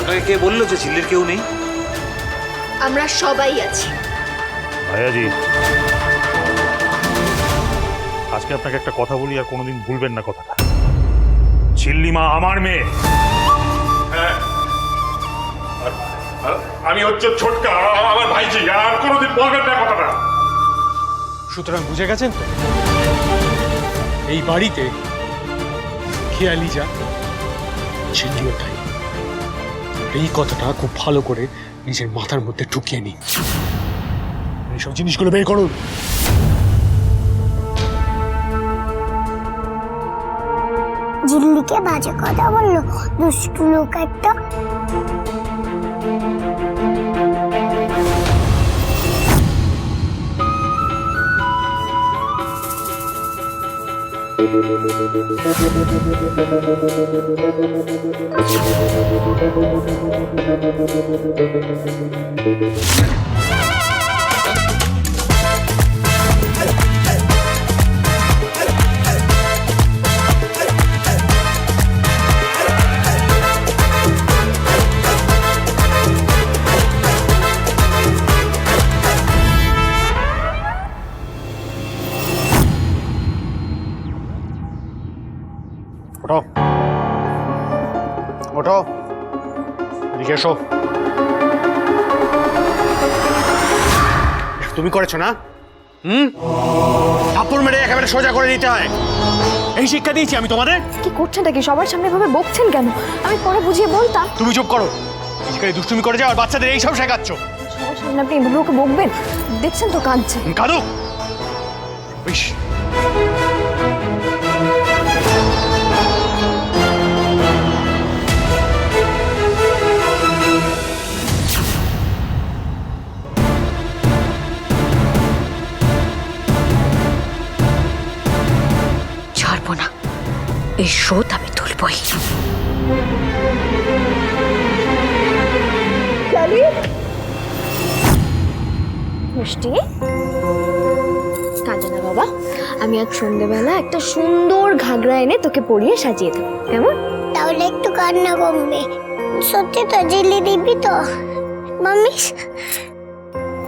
আপনাকে কে বললো যে ঝিল্লির কেউ নেই? আমরা সবাই আছি। ভাইয়াজি, আজকে আপনাকে একটা কথা বলি, আর কোনোদিন ভুলবেন না কথাটা। ঝিল্লিমা আমার মেয়ে। হ্যাঁ, আমি হচ্ছে ছোটকা, আমার ভাইজি, আর কোনোদিন বলবেন না কথাটা। সুতরাং বুঝে গেছেন তো, এই বাড়িতে খেয়ালি যা ঝিল্লিও তাই। এই কথাটা খুব ভালো করে নিজের মাথার মধ্যে ঢুকিয়ে নিন। এইসব জিনিসগুলো বের করুন। ঝিল্লিকে বাজে কথা বললো, দুষ্টু লোক একটা। ওঠো, ওঠো, এদিকে এসো। তুমি করেছো না? থাপ্পড় মেরে একেবারে সোজা করে দিতে হয়, এই শিক্ষা দিয়েছি আমি তোমাদের। কি করছেনটা কি? সবার সামনে ভাবে বকছেন কেন? আমি পরে বুঝিয়ে বলতাম। তুমি চুপ করো। শিকারি দুষ্টুমি করে যাও আর বাচ্চাদের এইসব শেখাচ্ছ। সবার সামনে আপনি এভাবে ওকে বকবেন? দেখছেন তো কাঁদছে। কাঁদো। ইস, ছাড়বো না, এই শোধ আমি তুলবই। মিষ্টি, কাঁদে না বাবা। আমি আজ সন্ধ্যেবেলা একটা সুন্দর ঘাগরা এনে তোকে পরিয়ে সাজিয়ে দেবো, কেমন? তাহলে একটু কান্না কমবে। সত্যি তো ঝিল্লি দিবি তো মাম্মি?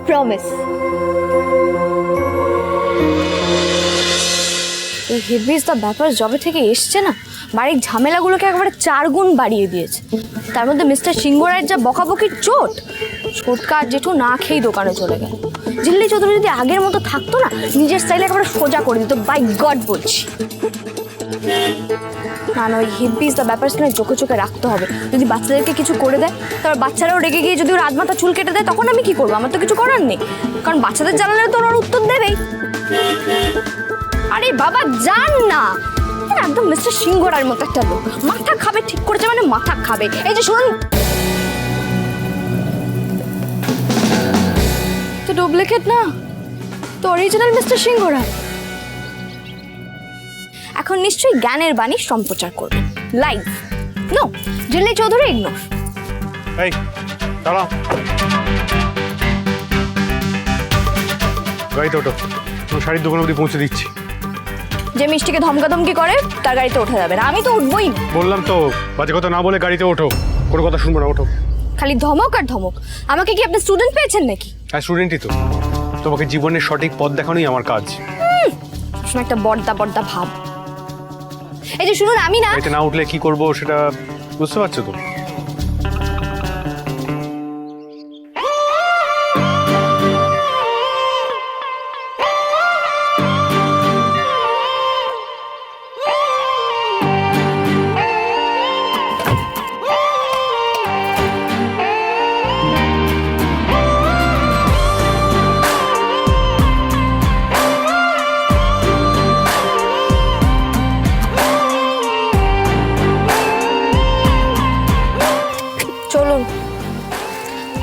প্রমিস। এই হিবিসটা ব্যাপার জবে থেকে এসছে না, বাড়ির ঝামেলাগুলোকে একেবারে 4 গুণ বাড়িয়ে দিয়েছে। তার মধ্যে মিস্টার সিংহরায়ের যা বকাবকির চোট, ছোটকা আর জেঠু না খেয়েই দোকানে চলে গেল। ঝিল্লি চৌধুরী যদি আগের মতো থাকতো না, নিজের স্টাইলে একেবারে সোজা করে দিত, বাই গড বলছি। না না, ওই হিবিসটা ব্যাপার শুনে চোখে চোখে রাখতে হবে। যদি বাচ্চাদেরকে কিছু করে দেয়, তারপর বাচ্চারাও রেগে গিয়ে যদি ওর আধমাথা চুল কেটে দেয়, তখন আমি কি করবো? আমার তো কিছু করার নেই, কারণ বাচ্চাদের জ্বালালে তো ওর উত্তর দেবেই। আরে বাবা যান না, একদম মিস্টার সিংহরার মতো একটা লোক। মাথা খাবে ঠিক করেছে মানে মাথা খাবে। এই যে শুনুন তো, ডুপ্লিকেট না তো, অরিজিনাল মিস্টার সিংহরায়। এখন নিশ্চয়ই জ্ঞানের বাণী সম্প্রচার করবে লাইভ। নো, ঝিল্লি চৌধুরী ইগনোর। এই দাঁড়াও, গাড়িতে ওঠো, তোমার শাড়ির দোকান অবধি পৌঁছে দিচ্ছি। যে মিষ্টিকে ধমকাধমকি করে তার গাড়িতে ওঠা যাবে না, আমি তো উঠবই না। বললাম তো, বাজে কথা না বলে গাড়িতে ওঠো, কোনো কথা শুনবো না, ওঠো। খালি ধমক আর ধমক। আমাকে কি আপনি স্টুডেন্ট পেয়েছেন নাকি? হ্যাঁ, স্টুডেন্টই তো। তোমাকে জীবনের সঠিক পথ দেখানোই আমার কাজ। সবসময় একটা বড়দা বড়দা ভাব। এই যে শুনুন, আমি না গাড়িতে না উঠলে কি করবো সেটা বুঝতে পারছো তো?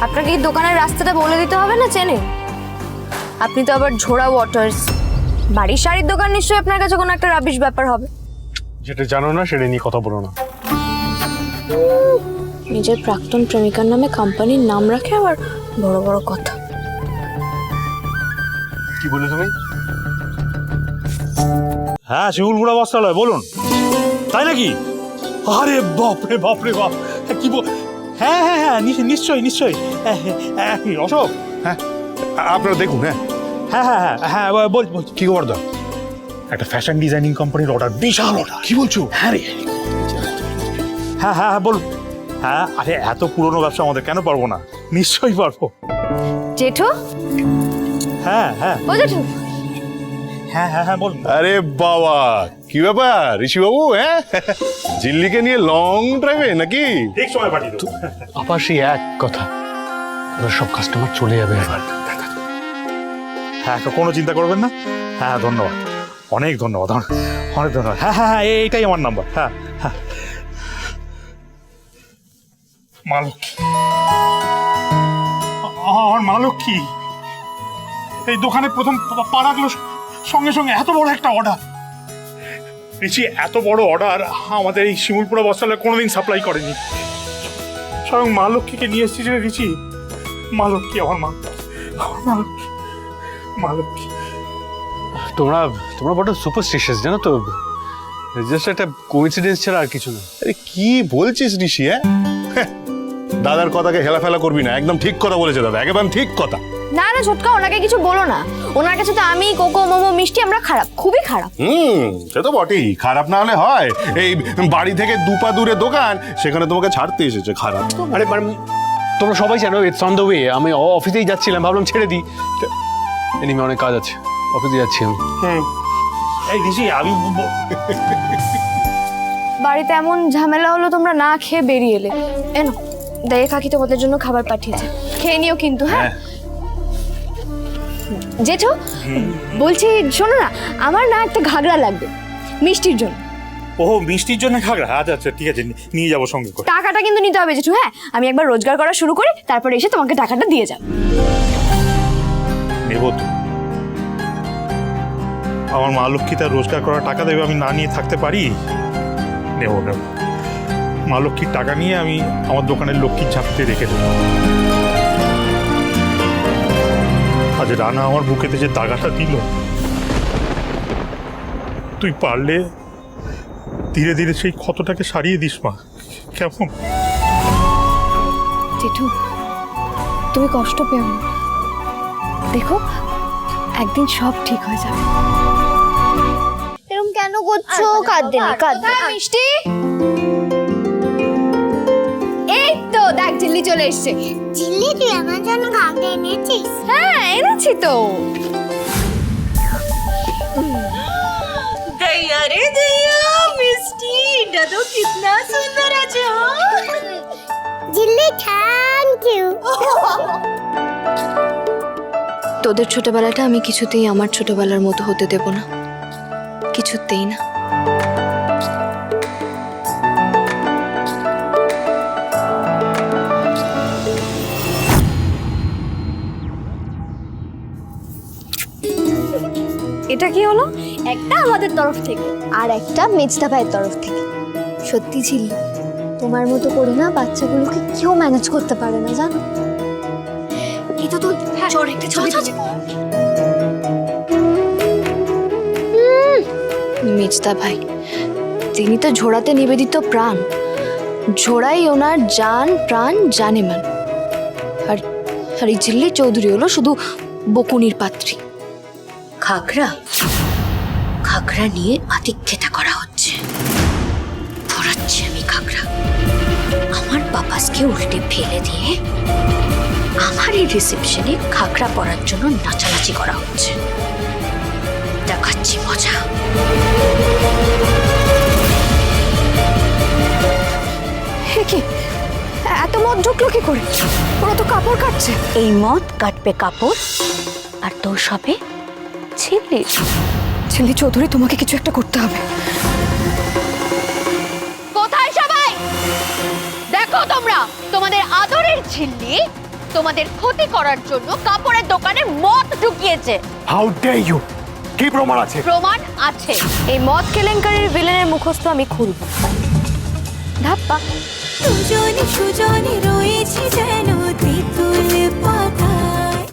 আপনাকে এই দোকানের রাস্তাটা বলে দিতে হবে না? চেনে আপনি তো আবার ঝোড়া ওয়াটার্স। বাড়ির শাড়ির দোকান নিশ্চয়ই আপনার কাছে কোনো একটা রাবিশ ব্যাপার হবে। যেটা জানো না সেটা নিয়ে কথা বলো না। নিজের প্রাক্তন প্রেমিকার নামে কোম্পানির নাম রাখে আবার বড় বড় কথা। কি বলে তুমি? হ্যাঁ, শিমুল বুড়া বস্ত্রালয়, বলুন। তাই নাকি? আরে বাপ রে বাপ রে বাপ, হ্যাঁ হ্যাঁ হ্যাঁ নিশ্চয়ই নিশ্চয়ই। অশোক, হ্যাঁ আপনারা দেখুন। হ্যাঁ হ্যাঁ হ্যাঁ হ্যাঁ হ্যাঁ বল বল। কি খবর দা? একটা ফ্যাশন ডিজাইনিং কোম্পানির অর্ডার, বিশাল অর্ডার। কি বলছো? হ্যাঁ রে, হ্যাঁ হ্যাঁ হ্যাঁ বল। হ্যাঁ আরে এত পুরনো ব্যবসা আমাদের, কেন পারবো না? নিশ্চয়ই পারবো। জেঠু, হ্যাঁ হ্যাঁ ও জেঠু, হ্যাঁ হ্যাঁ হ্যাঁ বল। আরে বাবা, কি ব্যাপার ঋষি বাবু? হ্যাঁ, ঝিল্লিকে নিয়ে লং ড্রাইভে নাকি? ঠিক সময় পাঠিয়ে দেবো। আবার সেই এক কথা, এবার সব কাস্টমার চলে যাবে এবার। হ্যাঁ তো কোনো চিন্তা করবেন না। হ্যাঁ ধন্যবাদ, অনেক ধন্যবাদ, অনেক ধন্যবাদ। হ্যাঁ হ্যাঁ হ্যাঁ এইটাই আমার নাম্বার। হ্যাঁ হ্যাঁ। মা লক্ষ্মী, আমার মা লক্ষ্মী, এই দোকানে প্রথম পা রাখলো সঙ্গে সঙ্গে এত বড় একটা অর্ডার। রিচি এত বড় অর্ডার আমাদের এই শিমুলপুরা বস্ত্রালয় কোনোদিন সাপ্লাই করেনি। স্বয়ং মা লক্ষ্মীকে নিয়ে এসেছি যে রিচি। মা লক্ষ্মী, আমার মা, আমার মা লক্ষ্মী, মা লক্ষ্মী। তোমরা বড় সুপারস্টিশিয়াস, জানো তো? জাস্ট একটা কোইন্সিডেন্স ছাড়া আর কিছু না। আরে কি বলছিস ঋষি? হ্যাঁ, দাদার কথাকে হেলাফেলা করবি না, একদম ঠিক কথা বলেছে দাদা, একেবারে ঠিক কথা। না না ছোটকা, ওনাকে কিছু বলো না। ওনার কাছে তো আমি, কোকো, মোমো, মিষ্টি আমরা খারাপ, খুবই খারাপ। সে তো বটেই, খারাপ না হলে হয়? এই বাড়ি থেকে দুপা দূরে দোকান, সেখানে তোমাকে ছাড়তে এসেছে খারাপ। আরে তোমরা সবাই জানো ইটস অন দ্য ওয়ে। আমি অফিসেই যাচ্ছিলাম, ভাবলাম ছেড়ে দিই। এনিমে অনেক কাজ আছে, অফিসে যাচ্ছি আমি। এই ঋষি, আমি বাড়িতে এমন ঝামেলা হলো, তোমরা না খেয়ে বেরিয়ে এলে। এনো দে, কাকি তোমাদের জন্য খাবার পাঠিয়েছে, খেয়ে নিও কিন্তু। হ্যাঁ জেঠু, বলছি শোনো না, আমার না একটা ঘাগরা লাগবে মিষ্টির জন্য। ও মিষ্টির জন্য খাগড়া? আচ্ছা আচ্ছা ঠিক আছে, নিয়ে যাবো সঙ্গে করে। টাকাটা কিন্তু নিতে হবে জেঠু। হ্যাঁ, আমি একবার রোজগার করা শুরু করি, তারপরে এসে তোমাকে টাকাটা দিয়ে যাব। নেবো তো। আমার মা লক্ষ্মী তার রোজগার করা টাকা দেবে, আমি না নিয়ে থাকতে পারি? নেবো নেবো। মা লক্ষ্মীর টাকা নিয়ে আমি আমার দোকানের লক্ষ্মীর ঝাঁপিতে রেখে দেবো। আজ রানা আমার বুকেতে যে দাগাটা দিল, তুই পারলে ধীরে ধীরে সেই ক্ষতটাকে সারিয়ে দিস মা, কেমন? জেঠু, তুমি কষ্ট পেও না, দেখো একদিন সব ঠিক হয়ে যাবে। এরকম কেন করছো? কাঁদতে নেই, কাঁদতে। মিষ্টি, এই তো দেখ ঝিল্লি চলে এসছে। ঝিল্লি, তুই আমার জন্য ঘাগরা এনেছিস? হ্যাঁ এনেছি তো। दया रे दया मिस्टी এটা তো কিতনা সুন্দর আছে। ঝিল্লি, থ্যাংক ইউ। তোদের ছোটবেলাটা আমি কিছুতেই আমার ছোটবেলার মতো হতে দেব না, কিছুতেই না। এটা কি হলো? একটা আমাদের তরফ থেকে আর একটা মেজদা ভাইয়ের তরফ থেকে। সত্যি ঝিল্লি, তোমার মতো করে না বাচ্চাগুলোকে কেউ ম্যানেজ করতে পারে না, জানো? এটা তো চোর একটা ছবি। মেজদা ভাই, তিনি তো ঝোড়াতে নিবেদিত প্রাণ, ঝোড়াই ওনার জান প্রাণ জানেমান। আর এই ঝিল্লি চৌধুরী হলো শুধু বকুনির পাত্রী। ঘাগরা ঘাগরা নিয়ে আতিথ্যতা করা হচ্ছে, পড়াচ্ছি আমি ঘাগরা। আমার বাবাসকে উল্টে ফেলে দিয়ে আমার এই রিসেপশনে ঘাগরা পরার জন্য নাচানাচি করা হচ্ছে, দেখাচ্ছি মজা। কি এত মদ ঢুকলো কি করে? ওরা তো কাপড় কাটছে। এই মদ কাটবে কাপড়, আর তোর সবে ছিলি। ঝিল্লি চৌধুরী, তোমাকে কিছু একটা করতে হবে। কোথায় সবাই? দেখো তোমরা, তোমাদের আদরের ঝিল্লি তোমাদের ক্ষতি করার জন্য কাপড়ের দোকানে মদ ঢুকিয়েছে। How dare you! কি প্রমাণ আছে? প্রমাণ আছে। এই মদ কেলেঙ্কারির ভিলেনের মুখস্থ আমি খুলব। ধাপ্পা সুজনে সুজনে রয়েছে যেন তেঁতুল পাতা।